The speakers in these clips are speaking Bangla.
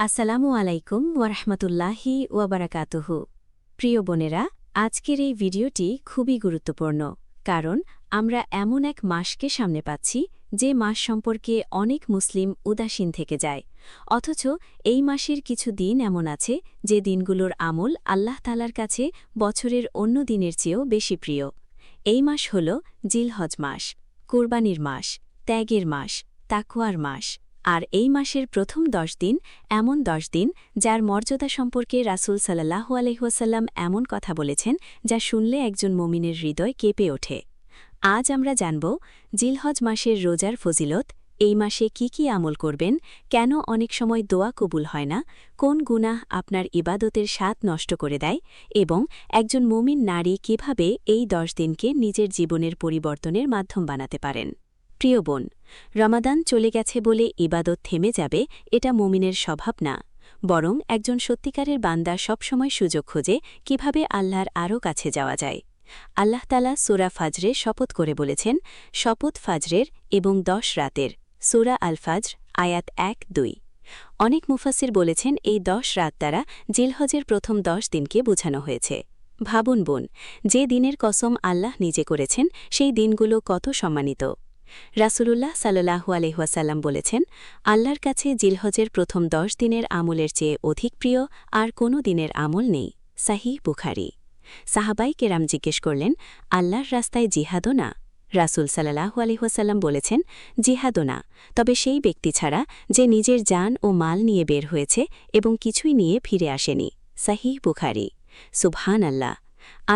আসসালামু আলাইকুম ওয়ারহমতুল্লাহি ওয়াবারাকাতুহু। প্রিয় বোনেরা, আজকের এই ভিডিওটি খুবই গুরুত্বপূর্ণ, কারণ আমরা এমন এক মাসকে সামনে পাচ্ছি যে মাস সম্পর্কে অনেক মুসলিম উদাসীন থেকে যায়। অথচ এই মাসের কিছু দিন এমন আছে যে দিনগুলোর আমল আল্লাহ তাআলার কাছে বছরের অন্য দিনের চেয়েও বেশি প্রিয়। এই মাস হল জিলহজ মাস, কোরবানির মাস, ত্যাগের মাস, তাকওয়ার মাস। আর এই মাসের প্রথম 10 দিন এমন 10 দিন যার মর্যাদা সম্পর্কে রাসূল সাল্লাল্লাহু আলাইহি ওয়াসাল্লাম এমন কথা বলেছেন যা শুনলে একজন মুমিনের হৃদয় কেঁপে ওঠে। আজ আমরা জানব জিলহজ মাসের রোজার ফজিলত, এই মাসে কি কি আমল করবেন, কেন অনেক সময় দোয়া কবুল হয় না, কোন গুনাহ আপনার ইবাদতের স্বাদ নষ্ট করে দেয় এবং একজন মুমিন নারী কিভাবে এই 10 দিনকে নিজের জীবনের পরিবর্তনের মাধ্যম বানাতে পারেন। প্রিয় বোন, রমাদান চলে গেছে বলে ইবাদত থেমে যাবে এটা মুমিনের স্বভাব না, বরং একজন সত্যিকারের বান্দা সবসময় সুযোগ খোঁজে কিভাবে আল্লাহর আরও কাছে যাওয়া যায়। আল্লাহ তাআলা সূরা ফাজরে শপথ করে বলেছেন, শপথ ফাজরের এবং 10 রাতের। সূরা আল ফাজর আয়াত 1-2। অনেক মুফাসসির বলেছেন এই 10 রাত দ্বারা জিলহজের প্রথম 10 দিনকে বোঝানো হয়েছে। ভাবুন বোন, যে দিনের কসম আল্লাহ নিজে করেছেন সেই দিনগুলো কত সম্মানিত। রাসূলুল্লাহ সাল্লাল্লাহু আলাইহি ওয়াসাল্লাম বলেছেন, আল্লাহর কাছে জিলহজের প্রথম 10 দিনের আমলের চেয়ে অধিক প্রিয় আর কোনো দিনের আমল নেই। সাহিহ বুখারী। সাহাবাই কেরাম জিজ্ঞেস করলেন, আল্লাহর রাস্তায় জিহাদও না? রাসূল সাল্লাল্লাহু আলাইহি ওয়াসাল্লাম বলেছেন, জিহাদও না, তবে সেই ব্যক্তি ছাড়া যে নিজের জান ও মাল নিয়ে বের হয়েছে এবং কিছুই নিয়ে ফিরে আসেনি। সাহিহ বুখারী। সুবহান আল্লাহ।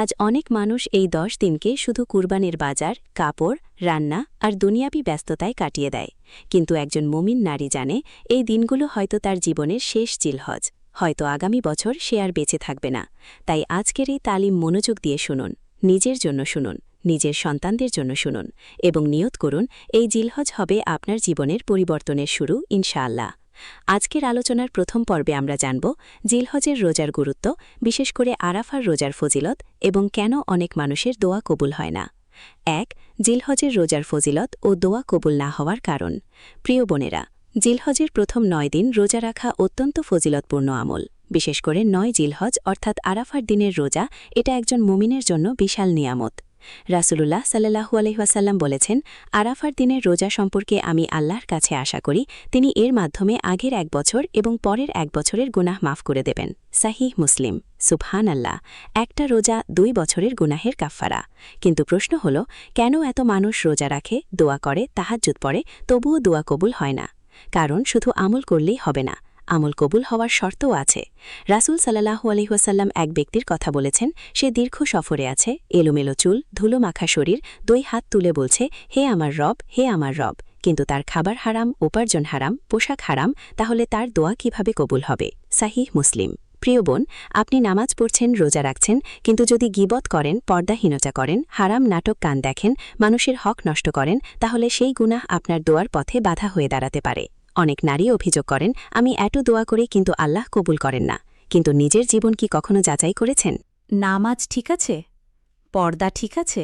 আজ অনেক মানুষ এই 10 দিনকে শুধু কুরবানির বাজার, কাপড়, রান্না আর দুনিয়াবি ব্যস্ততায় কাটিয়ে দেয়। কিন্তু একজন মুমিন নারী জানে এই দিনগুলো হয়তো তার জীবনের শেষ জিলহজ, হয়তো আগামী বছর সে আর বেঁচে থাকবে না। তাই আজকের এই তালিম মনোযোগ দিয়ে শুনুন, নিজের জন্য শুনুন, নিজের সন্তানদের জন্য শুনুন এবং নিয়ত করুন এই জিলহজ হবে আপনার জীবনের পরিবর্তনের শুরু ইনশাআল্লাহ। আজকের আলোচনার প্রথম পর্বে আমরা জানব জিলহজের রোজার গুরুত্ব, বিশেষ করে আরাফার রোজার ফজিলত এবং কেন অনেক মানুষের দোয়া কবুল হয় না। 1. জিলহজের রোজার ফজিলত ও দোয়া কবুল না হওয়ার কারণ। প্রিয় বোনেরা, জিলহজের প্রথম 9 দিন রোজা রাখা অত্যন্ত ফজিলতপূর্ণ আমল। বিশেষ করে 9 জিলহজ অর্থাৎ আরাফার দিনের রোজা, এটা একজন মুমিনের জন্য বিশাল নিয়ামত। রাসূলুল্লাহ সাল্লাল্লাহু আলাইহি ওয়াসাল্লাম বলেছেন, আরাফার দিনের রোজা সম্পর্কে আমি আল্লাহর কাছে আশা করি তিনি এর মাধ্যমে আগের 1 বছর এবং পরের 1 বছরের গুনাহ মাফ করে দেবেন। সাহিহ মুসলিম। সুবহান আল্লাহ। একটা রোজা 2 বছরের গুনাহের কাফফারা। কিন্তু প্রশ্ন হল, কেন এত মানুষ রোজা রাখে, দোয়া করে, তাহাজ্জুদ পড়ে, তবুও দোয়া কবুল হয় না? কারণ শুধু আমল করলেই হবে না, আমল কবুল হওয়ার শর্তও আছে। রাসূল সাল্লাল্লাহু আলাইহি ওয়াসাল্লাম এক ব্যক্তির কথা বলেছেন, সে দীর্ঘ সফরে আছে, এলোমেলো চুল, ধুলো মাখা শরীর, 2 হাত তুলে বলছে, হে আমার রব, হে আমার রব, কিন্তু তার খাবার হারাম, উপার্জন হারাম, পোশাক হারাম, তাহলে তার দোয়া কিভাবে কবুল হবে? সাহিহ মুসলিম। প্রিয় বোন, আপনি নামাজ পড়ছেন, রোজা রাখছেন, কিন্তু যদি গীবত করেন, পর্দাহীনতা করেন, হারাম নাটক গান দেখেন, মানুষের হক নষ্ট করেন, তাহলে সেই গুনাহ আপনার দোয়ার পথে বাধা হয়ে দাঁড়াতে পারে। অনেক নারী অভিযোগ করেন, আমি এত দোয়া করি কিন্তু আল্লাহ কবুল করেন না। কিন্তু নিজের জীবন কি কখনো যাচাই করেছেন? নামাজ ঠিক আছে? পর্দা ঠিক আছে?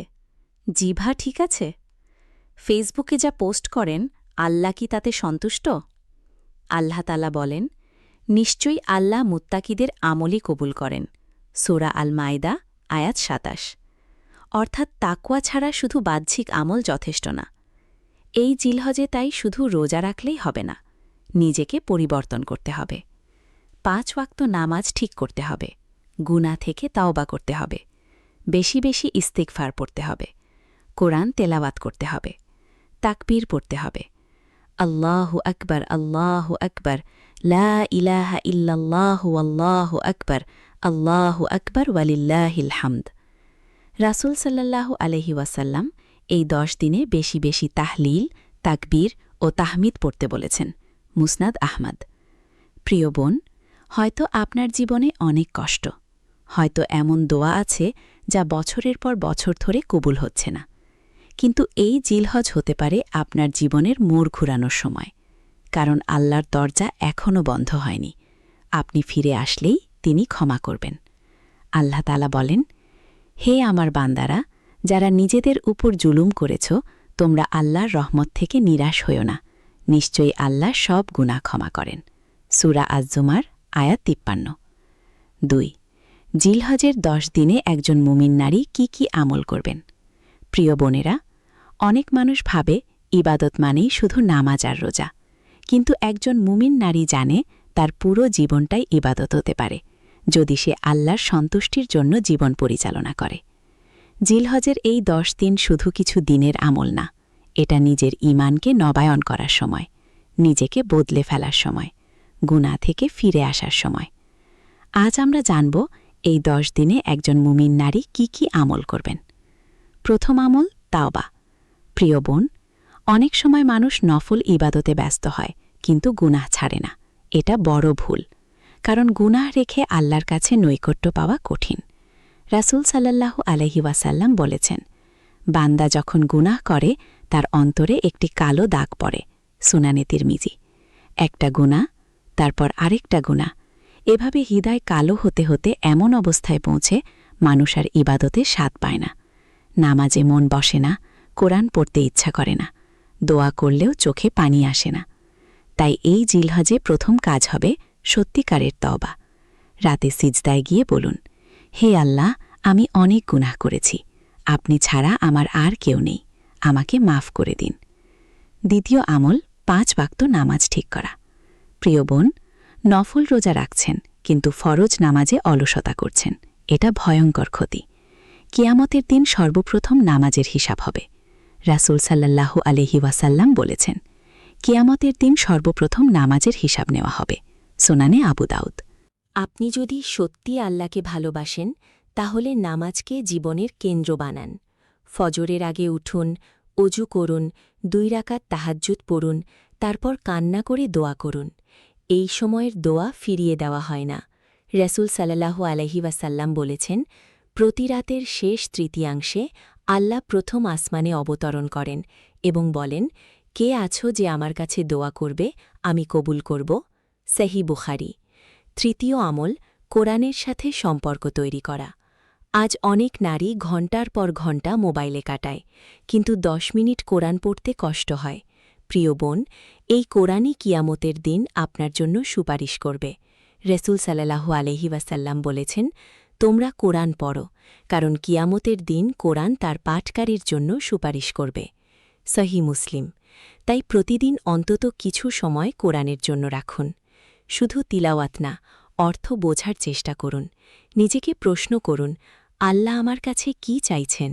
জিভা ঠিক আছে? ফেসবুকে যা পোস্ট করেন, আল্লাহ কি তাতে সন্তুষ্ট? আল্লাহ তাআলা বলেন, নিশ্চয়ই আল্লাহ মুত্তাকিদের আমলই কবুল করেন। সূরা আল মায়দা আয়াত 27। অর্থাৎ তাকওয়া ছাড়া শুধু বাহ্যিক আমল যথেষ্ট না। এই জিলহজে তাই শুধু রোজা রাখলেই হবে না, নিজেকে পরিবর্তন করতে হবে। 5 ওয়াক্ত নামাজ ঠিক করতে হবে, গুনাহ থেকে তাওবা করতে হবে, বেশি বেশি ইস্তিগফার পড়তে হবে, কোরআন তেলাওয়াত করতে হবে, তাকবীর পড়তে হবে, আল্লাহু আকবার, আল্লাহু আকবার, লা ইলাহা ইল্লাল্লাহু আল্লাহু আকবার, আল্লাহু আকবার ওয়ালিল্লাহিল হামদ। রাসূল সাল্লাল্লাহু আলাইহি ওয়াসাল্লাম এই 10 দিনে বেশি বেশি তাহলিল, তাকবীর ও তাহমিদ পড়তে বলেছেন। মুসনাদ আহমদ। প্রিয় বোন, হয়তো আপনার জীবনে অনেক কষ্ট, হয়তো এমন দোয়া আছে যা বছরের পর বছর ধরে কবুল হচ্ছে না, কিন্তু এই জিলহজ হতে পারে আপনার জীবনের মোড় ঘুরানোর সময়। কারণ আল্লাহর দরজা এখনও বন্ধ হয়নি, আপনি ফিরে আসলেই তিনি ক্ষমা করবেন। আল্লাহ তাআলা বলেন, হে আমার বান্দারা, যারা নিজেদের উপর জুলুম করেছ, তোমরা আল্লাহর রহমত থেকে নিরাশ হইও না, নিশ্চয়ই আল্লাহ সব গুনাহ ক্ষমা করেন। সূরা আজ-জুমার আয়াত 53। ২ জিলহজের ১০ দিনে একজন মুমিন নারী কি কি আমল করবেন? প্রিয় বোনেরা, অনেক মানুষ ভাবে ইবাদত মানেই শুধু নামাজ আর রোজা, কিন্তু একজন মুমিন নারী জানে তার পুরো জীবনটাই ইবাদত হতে পারে যদি সে আল্লাহর সন্তুষ্টির জন্য জীবন পরিচালনা করে। জিলহজের এই ১০ দিন শুধু কিছু দিনের আমল না, এটা নিজের ঈমানকে নবায়ন করার সময়, নিজেকে বদলে ফেলার সময়, গুনাহ থেকে ফিরে আসার সময়। আজ আমরা জানব এই ১০ দিনে একজন মুমিন নারী কি কি আমল করবেন। প্রথম আমল তাওবা। প্রিয় বোন, অনেক সময় মানুষ নফল ইবাদতে ব্যস্ত হয় কিন্তু গুনাহ ছাড়ে না। এটা বড় ভুল, কারণ গুনাহ রেখে আল্লাহর কাছে নৈকট্য পাওয়া কঠিন। রাসূল সাল্লাল্লাহু আলাইহি ওয়াসাল্লাম বলেছেন, বান্দা যখন গুনাহ করে তার অন্তরে একটি কালো দাগ পড়ে। সুনানে তিরমিজি। একটা গুনাহ, তারপর আরেকটা গুনাহ, এভাবে হৃদয় কালো হতে হতে এমন অবস্থায় পৌঁছে মানুষ আর ইবাদতে স্বাদ পায় না। নামাজে মন বসে না, কোরআন পড়তে ইচ্ছা করে না, দোয়া করলেও চোখে পানি আসে না। তাই এই জিলহজে প্রথম কাজ হবে সত্যিকারের তওবা। রাতে সিজদায় গিয়ে বলুন, হে আল্লাহ, আমি অনেক গুনাহ করেছি, আপনি ছাড়া আমার আর কেউ নেই, আমাকে মাফ করে দিন। দ্বিতীয় আমল ৫ ওয়াক্ত নামাজ ঠিক করা। প্রিয় বোন, নফল রোজা রাখছেন কিন্তু ফরজ নামাজে অলসতা করছেন, এটা ভয়ঙ্কর ক্ষতি। কিয়ামতের দিন সর্বপ্রথম নামাজের হিসাব হবে। রাসূল সাল্লাল্লাহু আলাইহি ওয়াসাল্লাম বলেছেন, কিয়ামতের দিন সর্বপ্রথম নামাজের হিসাব নেওয়া হবে। সুনানে আবু দাউদ। আপনি যদি সত্যি আল্লাহকে ভালোবাসেন তাহলে নামাজকে জীবনের কেন্দ্র বানান। ফজরের আগে উঠুন, অজু করুন, ২ রাকাত তাহাজ্জুদ পড়ুন, তারপর কান্না করে দোয়া করুন। এই সময়ের দোয়া ফিরিয়ে দেওয়া হয় না। রাসূল সাল্লাল্লাহু আলাইহি ওয়াসাল্লাম বলেছেন, প্রতি রাতের শেষ তৃতীয়াংশে আল্লাহ প্রথম আসমানে অবতরণ করেন এবং বলেন, কে আছো যে আমার কাছে দোয়া করবে, আমি কবুল করব। সহিহ বুখারী। তৃতীয় আমল কোরআনের সাথে সম্পর্ক তৈরি করা। আজ অনেক নারী ঘণ্টার পর ঘণ্টা মোবাইলে কাটায়, কিন্তু ১০ মিনিট কোরআন পড়তে কষ্ট হয়। প্রিয় বোন, এই কোরআনই কিয়ামতের দিন আপনার জন্য সুপারিশ করবে। রাসূল সাল্লাল্লাহু আলাইহি ওয়াসাল্লাম বলেছেন, তোমরা কোরআন পড়ো, কারণ কিয়ামতের দিন কোরআন তার পাঠকারীর জন্য সুপারিশ করবে। সহিহ মুসলিম। তাই প্রতিদিন অন্তত কিছু সময় কোরআনের জন্য রাখুন। শুধু তিলাওয়াত না, অর্থ বোঝার চেষ্টা করুন। নিজেকে প্রশ্ন করুন, আল্লাহ আমার কাছে কি চাইছেন?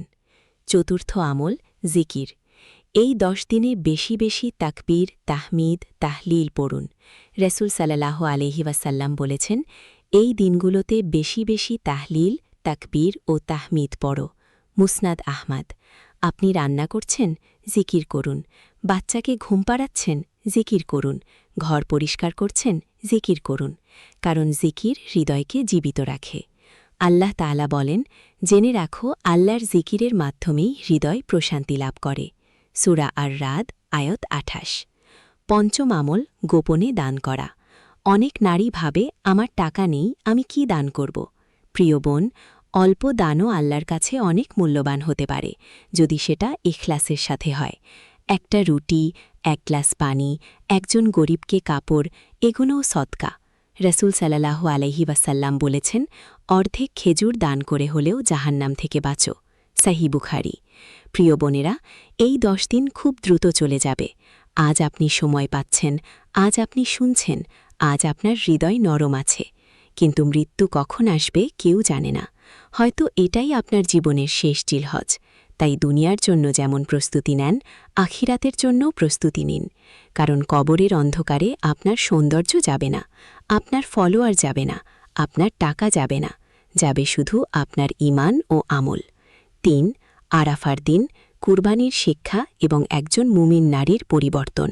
চতুর্থ আমল জিকির। এই ১০ দিনে বেশি বেশি তাকবীর, তাহমিদ, তাহলিল পড়ুন। রাসূল সাল্লাল্লাহু আলাইহি ওয়াসাল্লাম বলেছেন, এই দিনগুলোতে বেশি বেশি তাহলিল, তাকবীর ও তাহমিদ পড়ো। মুসনাদ আহমাদ। আপনি রান্না করছেন, জিকির করুন। বাচ্চাকে ঘুম পাড়াচ্ছেন, জিকির করুন। ঘর পরিষ্কার করছেন, জিকির করুন। কারণ জিকির হৃদয়কে জীবিত রাখে। আল্লাহ তাআলা বলেন, জেনে রাখো আল্লাহর জিকিরের মাধ্যমেই হৃদয় প্রশান্তি লাভ করে। সূরা আর-রাদ আয়াত ২৮। পঞ্চম আমল গোপনে দান করা। অনেক নারী ভাবে, আমার টাকা নেই, আমি কি দান করব? প্রিয় বোন, অল্প দানও আল্লাহর কাছে অনেক মূল্যবান হতে পারে যদি সেটা ইখলাসের সাথে হয়। একটা রুটি, ১ গ্লাস পানি, একজন গরিবকে কাপড়, এগুলোও সদকা। রাসূল সাল্লাল্লাহু আলাইহি ওয়াসাল্লাম বলেছেন, অর্ধেক খেজুর দান করে হলেও জাহান্নাম থেকে বাঁচো। সহিহ বুখারী। প্রিয় বোনেরা, এই ১০ দিন খুব দ্রুত চলে যাবে। আজ আপনি সময় পাচ্ছেন, আজ আপনি শুনছেন, আজ আপনার হৃদয় নরম আছে। কিন্তু মৃত্যু কখন আসবে কেউ জানে না। হয়তো এটাই আপনার জীবনের শেষ জিলহজ। তাই দুনিয়ার জন্য যেমন প্রস্তুতি নেন, আখিরাতের জন্যও প্রস্তুতি নিন। কারণ কবরের অন্ধকারে আপনার সৌন্দর্য যাবে না, আপনার ফলোয়ার যাবে না, আপনার টাকা যাবে না, যাবে শুধু আপনার ঈমান ও আমল। ৩ আরাফার দিন, কুরবানির শিক্ষা এবং একজন মুমিন নারীর পরিবর্তন।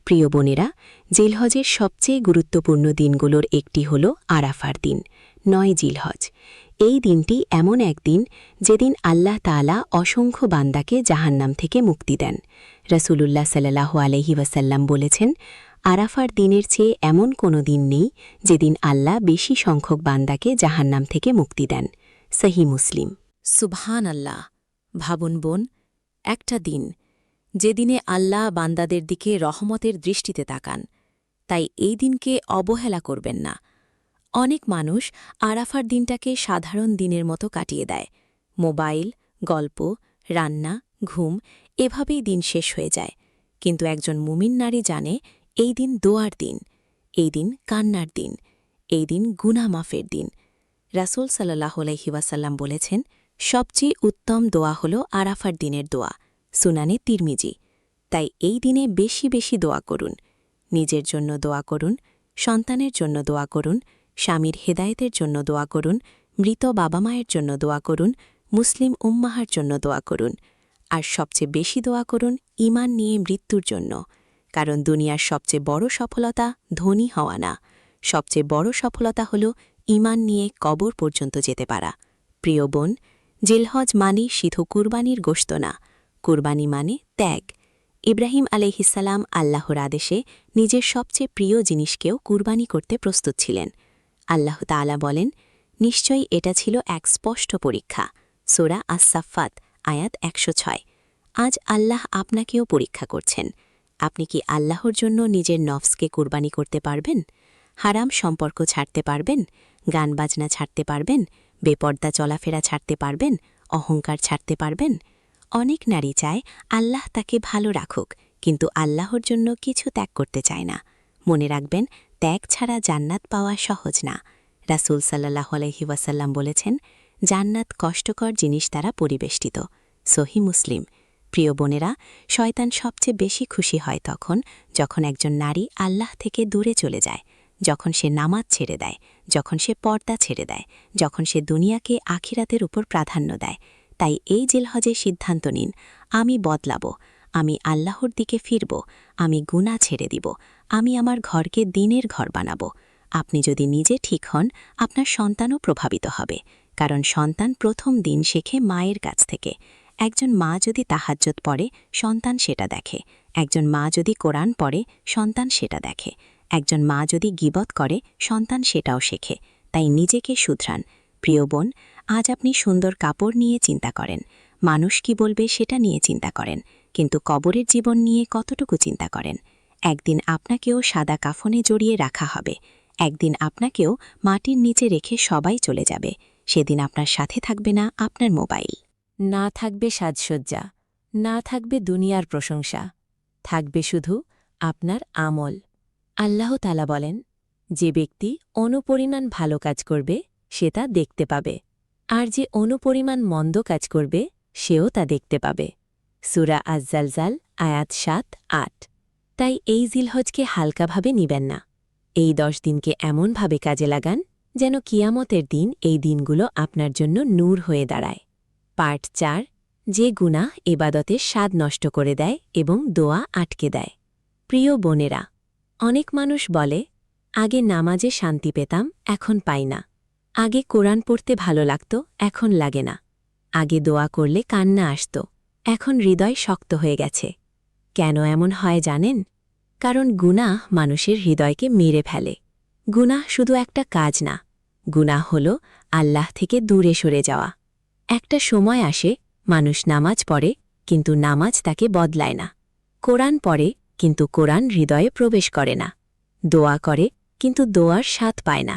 প্রিয় বোনেরা, জিলহজের সবচেয়ে গুরুত্বপূর্ণ দিনগুলোর একটি হল আরাফার দিন, ৯ জিলহজ। এই দিনটি এমন একদিন যেদিন আল্লাহ তাআলা অসংখ্য বান্দাকে জাহান্নাম থেকে মুক্তি দেন। রাসূলুল্লাহ সাল্লাল্লাহু আলাইহি ওয়াসাল্লাম বলেছেন, আরাফার দিনের চেয়ে এমন কোনো দিন নেই যেদিন আল্লাহ বেশি সংখ্যক বান্দাকে জাহান্নাম থেকে মুক্তি দেন। সহিহ মুসলিম। সুবহান আল্লাহ। ভাবুন বোন, একটা দিন যেদিনে আল্লাহ বান্দাদের দিকে রহমতের দৃষ্টিতে তাকান, তাই এই দিনকে অবহেলা করবেন না। অনেক মানুষ আরাফার দিনটাকে সাধারণ দিনের মতো কাটিয়ে দেয়। মোবাইল, গল্প, রান্না, ঘুম এভাবেই দিন শেষ হয়ে যায়। কিন্তু একজন মুমিন নারী জানে এই দিন দোয়ার দিন, এই দিন কান্নার দিন, এই দিন গুনাহ মাফের দিন। রাসূল সাল্লাল্লাহু আলাইহি ওয়াসাল্লাম বলেছেন, সবচেয়ে উত্তম দোয়া হল আরাফার দিনের দোয়া, সুনানে তিরমিজি। তাই এই দিনে বেশি বেশি দোয়া করুন। নিজের জন্য দোয়া করুন, সন্তানের জন্য দোয়া করুন, স্বামীর হেদায়েতের জন্য দোয়া করুন, মৃত বাবা মায়ের জন্য দোয়া করুন, মুসলিম উম্মাহার জন্য দোয়া করুন। আর সবচেয়ে বেশি দোয়া করুন ঈমান নিয়ে মৃত্যুর জন্য। কারণ দুনিয়ার সবচেয়ে বড় সফলতা ধনী হওয়া না, সবচেয়ে বড় সফলতা হল ঈমান নিয়ে কবর পর্যন্ত যেতে পারা। প্রিয় বোন, জিলহজ মানে শুধু কুরবানির গোশত না, কুরবানি মানে ত্যাগ। ইব্রাহিম আলাইহিসসালাম আল্লাহর আদেশে নিজের সবচেয়ে প্রিয় জিনিসকেও কুরবানি করতে প্রস্তুত ছিলেন। আল্লাহ তাআলা বলেন, নিশ্চয়ই এটা ছিল এক স্পষ্ট পরীক্ষা। সূরা আস-সাফফাত আয়াত ১০৬। আজ আল্লাহ আপনাকেও পরীক্ষা করছেন। আপনি কি আল্লাহর জন্য নিজের নফসকে কুরবানি করতে পারবেন? হারাম সম্পর্ক ছাড়তে পারবেন? গান বাজনা ছাড়তে পারবেন? বেপর্দা চলাফেরা ছাড়তে পারবেন? অহংকার ছাড়তে পারবেন? অনেক নারী চায় আল্লাহ তাকে ভালো রাখুক, কিন্তু আল্লাহর জন্য কিছু ত্যাগ করতে চায় না। মনে রাখবেন, ত্যাগ ছাড়া জান্নাত পাওয়া সহজ না। রাসূল সাল্লাল্লাহু আলাইহি ওয়াসাল্লাম বলেছেন, জান্নাত কষ্টকর জিনিস দ্বারা পরিবেষ্টিত। সহিহ মুসলিম। প্রিয় বোনেরা, শয়তান সবচেয়ে বেশি খুশি হয় তখন যখন একজন নারী আল্লাহ থেকে দূরে চলে যায়, যখন সে নামাজ ছেড়ে দেয়, যখন সে পর্দা ছেড়ে দেয়, যখন সে দুনিয়াকে আখিরাতের উপর প্রাধান্য দেয়। তাই এই জিলহজে সিদ্ধান্ত নিন, আমি বদলাব, আমি আল্লাহর দিকে ফিরব, আমি গুনাহ ছেড়ে দিব, আমি আমার ঘরকে দিনের ঘর বানাব। আপনি যদি নিজে ঠিক হন, আপনার সন্তানও প্রভাবিত হবে। কারণ সন্তান প্রথম দিন শেখে মায়ের কাছ থেকে। একজন মা যদি তাহাজ্জুদ পড়ে, সন্তান সেটা দেখে। একজন মা যদি কোরআন পড়ে, সন্তান সেটা দেখে। একজন মা যদি গীবত করে, সন্তান সেটাও শেখে। তাই নিজেকে শুধরান। প্রিয় বোন, আজ আপনি সুন্দর কাপড় নিয়ে চিন্তা করেন, মানুষ কি বলবে সেটা নিয়ে চিন্তা করেন, কিন্তু কবরের জীবন নিয়ে কতটুকু চিন্তা করেন? একদিন আপনাকেও সাদা কাফনে জড়িয়ে রাখা হবে। একদিন আপনাকেও মাটির নিচে রেখে সবাই চলে যাবে। সেদিন আপনার সাথে থাকবে না আপনার মোবাইল, না থাকবে সাজসজ্জা, না থাকবে দুনিয়ার প্রশংসা, থাকবে শুধু আপনার আমল। আল্লাহ তাআলা বলেন, যে ব্যক্তি অনুপরিমাণ ভালো কাজ করবে সে তা দেখতে পাবে, আর যে অনুপরিমাণ মন্দ কাজ করবে সেও তা দেখতে পাবে। সূরা আজ-জালজাল আয়াত ৭-৮। তাই এই জিলহজকে হালকাভাবে নিবেন না। এই ১০ দিনকে এমনভাবে কাজে লাগান যেন কিয়ামতের দিন এই দিনগুলো আপনার জন্য নূর হয়ে দাঁড়ায়। পার্ট ৪, যে গুনাহ ইবাদতের স্বাদ নষ্ট করে দেয় এবং দোয়া আটকে দেয়। প্রিয় বোনেরা, অনেক মানুষ বলে, আগে নামাজে শান্তি পেতাম, এখন পাই না। আগে কোরআন পড়তে ভালো লাগত, এখন লাগে না। আগে দোয়া করলে কান্না আসত, এখন হৃদয় শক্ত হয়ে গেছে। কেন এমন হয় জানেন? কারণ গুনাহ মানুষের হৃদয়কে মেরে ফেলে। গুনাহ শুধু একটা কাজ না, গুনাহ হল আল্লাহ থেকে দূরে সরে যাওয়া। একটা সময় আসে মানুষ নামাজ পড়ে, কিন্তু নামাজ তাকে বদলায় না। কোরআন পড়ে, কিন্তু কোরআন হৃদয়ে প্রবেশ করে না। দোয়া করে, কিন্তু দোয়ার স্বাদ পায় না,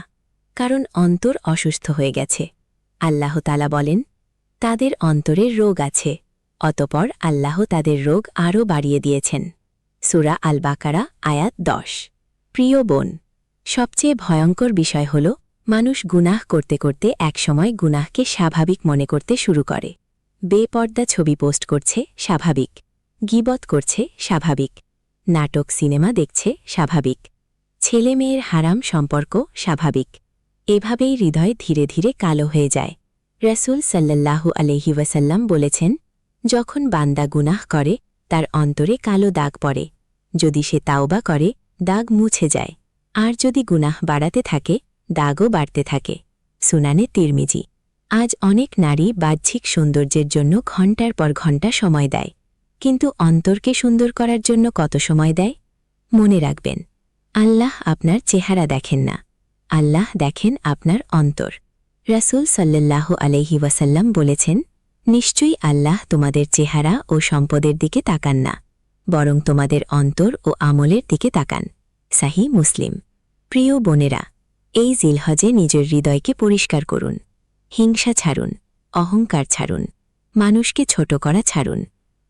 কারণ অন্তর অসুস্থ হয়ে গেছে। আল্লাহ তাআলা বলেন, তাদের অন্তরে রোগ আছে, অতপর আল্লাহ তাদের রোগ আরও বাড়িয়ে দিয়েছেন। সূরা আল বাকারা আয়াত ১০। প্রিয় বোন, সবচেয়ে ভয়ঙ্কর বিষয় হল মানুষ গুনাহ করতে করতে একসময় গুনাহকে স্বাভাবিক মনে করতে শুরু করে। বেপর্দা ছবি পোস্ট করছে, স্বাভাবিক। গীবত করছে, স্বাভাবিক। নাটক সিনেমা দেখছে, স্বাভাবিক। ছেলে মেয়ের হারাম সম্পর্ক, স্বাভাবিক। এভাবেই হৃদয় ধীরে ধীরে কালো হয়ে যায়। রাসূল সাল্লাল্লাহু আলাইহি ওয়াসাল্লাম বলেছেন, যখন বান্দা গুনাহ করে তার অন্তরে কালো দাগ পড়ে। যদি সে তাওবা করে, দাগ মুছে যায়। আর যদি গুনাহ বাড়াতে থাকে, দাগও বাড়তে থাকে। সুনানে তিরমিজি। আজ অনেক নারী বাহ্যিক সৌন্দর্যের জন্য ঘণ্টার পর ঘণ্টা সময় দেয়, কিন্তু অন্তরকে সুন্দর করার জন্য কত সময় দেয়? মনে রাখবেন, আল্লাহ আপনার চেহারা দেখেন না, আল্লাহ দেখেন আপনার অন্তর। রাসূল সাল্লাল্লাহু আলাইহি ওয়াসাল্লাম বলেছেন, নিশ্চয়ই আল্লাহ তোমাদের চেহারা ও সম্পদের দিকে তাকান না, বরং তোমাদের অন্তর ও আমলের দিকে তাকান। সাহি মুসলিম। প্রিয় বোনেরা, এই জিলহজে নিজের হৃদয়কে পরিষ্কার করুন। হিংসা ছাড়ুন, অহংকার ছাড়ুন, মানুষকে ছোট করা ছাড়ুন,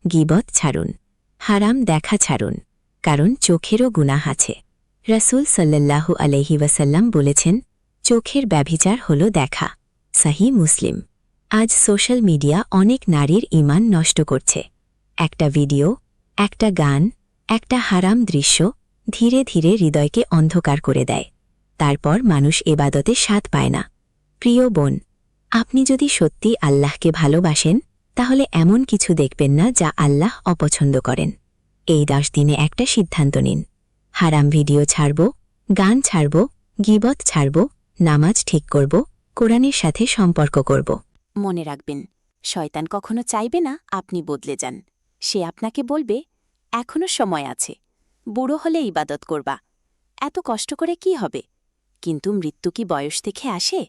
গীবত ছাড়ুন, হারাম দেখা ছাড়ুন, কারণ চোখেরও গুনাহ আছে। রাসূল সাল্লাল্লাহু আলাইহি ওয়াসাল্লাম বলেছেন, চোখের ব্যভিচার হল দেখা। সাহি মুসলিম। আজ সোশ্যাল মিডিয়া অনেক নারীর ঈমান নষ্ট করছে। একটা ভিডিও, একটা গান, একটা হারাম দৃশ্য ধীরে ধীরে হৃদয়কে অন্ধকার করে দেয়। তারপর মানুষ এবাদতে স্বাদ পায় না। প্রিয় বোন, আপনি যদি সত্যি আল্লাহকে ভালোবাসেন, তাহলে এমন কিছু দেখবেন না যা আল্লাহ অপছন্দ করেন। এই 10 দিনে একটা সিদ্ধান্ত নিন। হারাম ভিডিও ছাড়ব, গান ছাড়ব, গীবত ছাড়ব, নামাজ ঠিক করব, কোরআনের সাথে সম্পর্ক করব। মনে রাখবেন, শয়তান কখনো চাইবে না আপনি বদলে যান। সে আপনাকে বলবে, এখনো সময় আছে, বুড়ো হলে ইবাদত করবা, এত কষ্ট করে কি হবে। কিন্তু মৃত্যু কি বয়স দেখে আসে?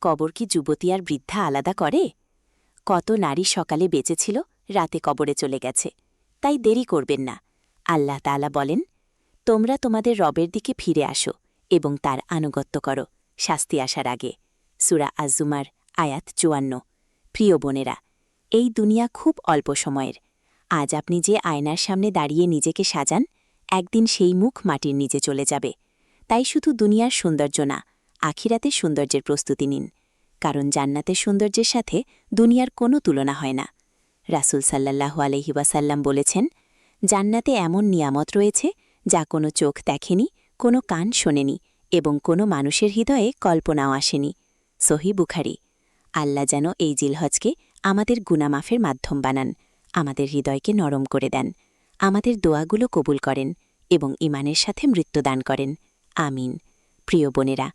কবর কি যুবতী আর বৃদ্ধা আলাদা করে? কত নারী সকালে বেঁচেছিল, রাতে কবরে চলে গেছে। তাই দেরি করবেন না। আল্লাহ তাআলা বলেন, তোমরা তোমাদের রবের দিকে ফিরে আসো এবং তার আনুগত্য করো শাস্তি আসার আগে। সূরা আজ-জুমার আয়াত ৫৪। প্রিয় বোনেরা, এই দুনিয়া খুব অল্প সময়ের। আজ আপনি যে আয়নার সামনে দাঁড়িয়ে নিজেকে সাজান, একদিন সেই মুখ মাটির নিচে চলে যাবে। তাই শুধু দুনিয়ার সৌন্দর্য না, আখিরাতের সৌন্দর্যের প্রস্তুতি নিন। কারণ জান্নাতের সৌন্দর্যের সাথে দুনিয়ার কোনো তুলনা হয় না। রাসূল সাল্লাল্লাহু আলাইহি ওয়াসাল্লাম বলেছেন, জান্নাতে এমন নিয়ামত রয়েছে যা কোনো চোখ দেখেনি, কোনো কান শোনেনি এবং কোনো মানুষের হৃদয়ে কল্পনাও আসেনি। সহিহ বুখারী। আল্লাহ যেন এই জিলহজকে আমাদের গুনামাফের মাধ্যম বানান, আমাদের হৃদয়কে নরম করে দেন, আমাদের দোয়াগুলো কবুল করেন এবং ঈমানের সাথে মৃত্যুদান করেন। আমিন। প্রিয় বোনেরা,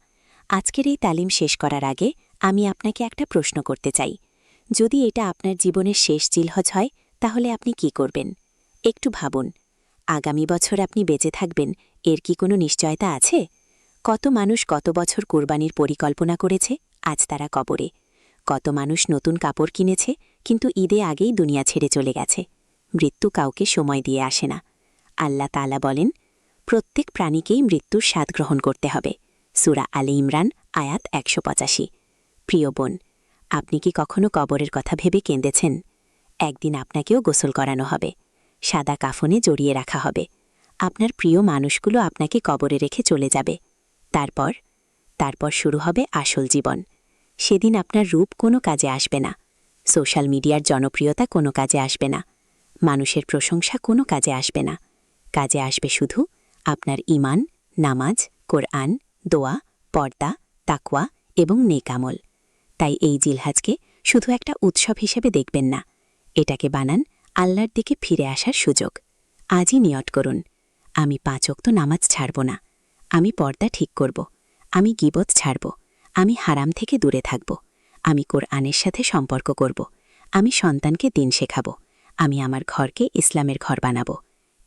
আজকের এই তালিম শেষ করার আগে আমি আপনাকে একটা প্রশ্ন করতে চাই। যদি এটা আপনার জীবনের শেষ জিলহজ হয়, তাহলে আপনি কি করবেন? একটু ভাবুন। আগামী বছর আপনি বেঁচে থাকবেন, এর কি কোনো নিশ্চয়তা আছে? কত মানুষ কত বছর কোরবানির পরিকল্পনা করেছে, আজ তারা কবরে। কত মানুষ নতুন কাপড় কিনেছে, কিন্তু ঈদে আগেই দুনিয়া ছেড়ে চলে গেছে। মৃত্যু কাউকে সময় দিয়ে আসে না। আল্লাহ তাআলা বলেন, প্রত্যেক প্রাণীকেই মৃত্যুর স্বাদ গ্রহণ করতে হবে। সূরা আলে ইমরান আয়াত ১৮৫। প্রিয় বোন, আপনি কি কখনো কবরের কথা ভেবে কেঁদেছেন? একদিন আপনাকেও গোসল করানো হবে, সাদা কাফনে জড়িয়ে রাখা হবে। আপনার প্রিয় মানুষগুলো আপনাকে কবরে রেখে চলে যাবে। তারপর শুরু হবে আসল জীবন। সেদিন আপনার রূপ কোনো কাজে আসবে না, সোশ্যাল মিডিয়ার জনপ্রিয়তা কোনো কাজে আসবে না, মানুষের প্রশংসা কোনো কাজে আসবে না। কাজে আসবে শুধু আপনার ঈমান, নামাজ, কোরআন, দোয়া, পর্দা, তাকওয়া এবং নেক আমল। তাই এই জিলহজকে শুধু একটা উৎসব হিসেবে দেখবেন না, এটাকে বানান আল্লাহর দিকে ফিরে আসার সুযোগ। আজই নিয়ত করুন, আমি 5 ওয়াক্ত নামাজ ছাড়ব না, আমি পর্দা ঠিক করব, আমি গীবত ছাড়ব, আমি হারাম থেকে দূরে থাকব, আমি কোরআনের সাথে সম্পর্ক করব, আমি সন্তানকে দিন শেখাব, আমি আমার ঘরকে ইসলামের ঘর বানাব।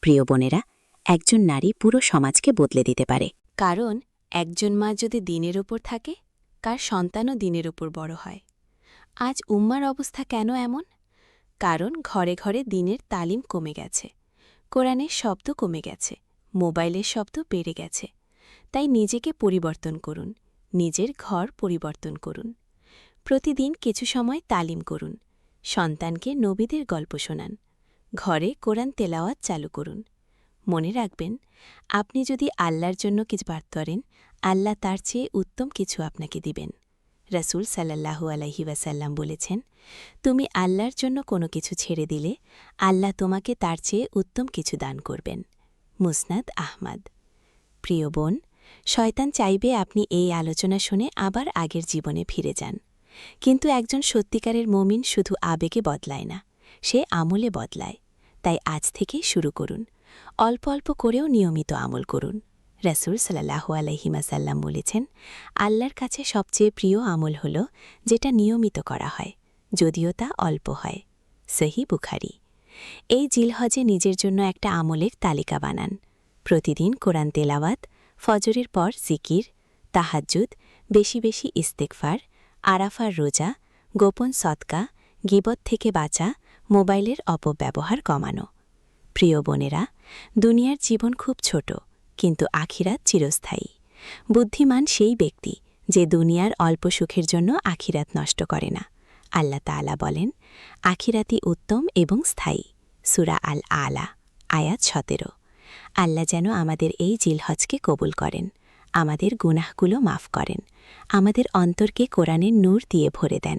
প্রিয় বোনেরা, একজন নারী পুরো সমাজকে বদলে দিতে পারে। কারণ একজন মা যদি দিনের ওপর থাকে, কার সন্তানও দিনের ওপর বড় হয়। আজ উম্মার অবস্থা কেন এমন? কারণ ঘরে ঘরে দিনের তালিম কমে গেছে, কোরআনের শব্দ কমে গেছে, মোবাইলের শব্দ বেড়ে গেছে। তাই নিজেকে পরিবর্তন করুন, নিজের ঘর পরিবর্তন করুন। প্রতিদিন কিছু সময় তালিম করুন, সন্তানকে নবীদের গল্প শোনান, ঘরে কোরআন তেলাওয়াত চালু করুন। মনে রাখবেন, আপনি যদি আল্লাহর জন্য কিছু বাদ করেন, আল্লাহ তার চেয়ে উত্তম কিছু আপনাকে দিবেন। রাসূল সাল্লাল্লাহু আলাইহি ওয়াসাল্লাম বলেছেন, তুমি আল্লাহর জন্য কোনো কিছু ছেড়ে দিলে আল্লাহ তোমাকে তার চেয়ে উত্তম কিছু দান করবেন। মুসনাদ আহমদ। প্রিয় বোন, শয়তান চাইবে আপনি এই আলোচনা শুনে আবার আগের জীবনে ফিরে যান। কিন্তু একজন সত্যিকারের মুমিন শুধু আবেগে বদলায় না, সে আমলে বদলায়। তাই আজ থেকেই শুরু করুন, অল্প অল্প করেও নিয়মিত আমল করুন। রাসূল সাল্লাল্লাহু আলাইহি ওয়াসাল্লাম বলেছেন, আল্লাহর কাছে সবচেয়ে প্রিয় আমল হল যেটা নিয়মিত করা হয়, যদিও তা অল্প হয়। সহিহ বুখারী। এই জিলহজে নিজের জন্য একটা আমলের তালিকা বানান। প্রতিদিন কোরআন তেলাওয়াত, ফজরের পর জিকির, তাহাজ্জুদ, বেশি বেশি ইস্তেগফার, আরাফার রোজা, গোপন সদকা, গীবত থেকে বাঁচা, মোবাইলের অপব্যবহার কমানো। প্রিয় বোনেরা, দুনিয়ার জীবন খুব ছোট, কিন্তু আখিরাত চিরস্থায়ী। বুদ্ধিমান সেই ব্যক্তি যে দুনিয়ার অল্প সুখের জন্য আখিরাত নষ্ট করে না। আল্লাহ তাআলা বলেন, আখিরাতই উত্তম এবং স্থায়ী। সূরা আল আলা, আয়াত 17। আল্লাহ যেন আমাদের এই জিলহজকে কবুল করেন, আমাদের গুনাহগুলো মাফ করেন, আমাদের অন্তরকে কোরআনের নূর দিয়ে ভরে দেন,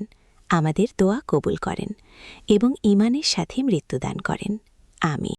আমাদের দোয়া কবুল করেন এবং ঈমানের সাথে মৃত্যুদান করেন। আমিন।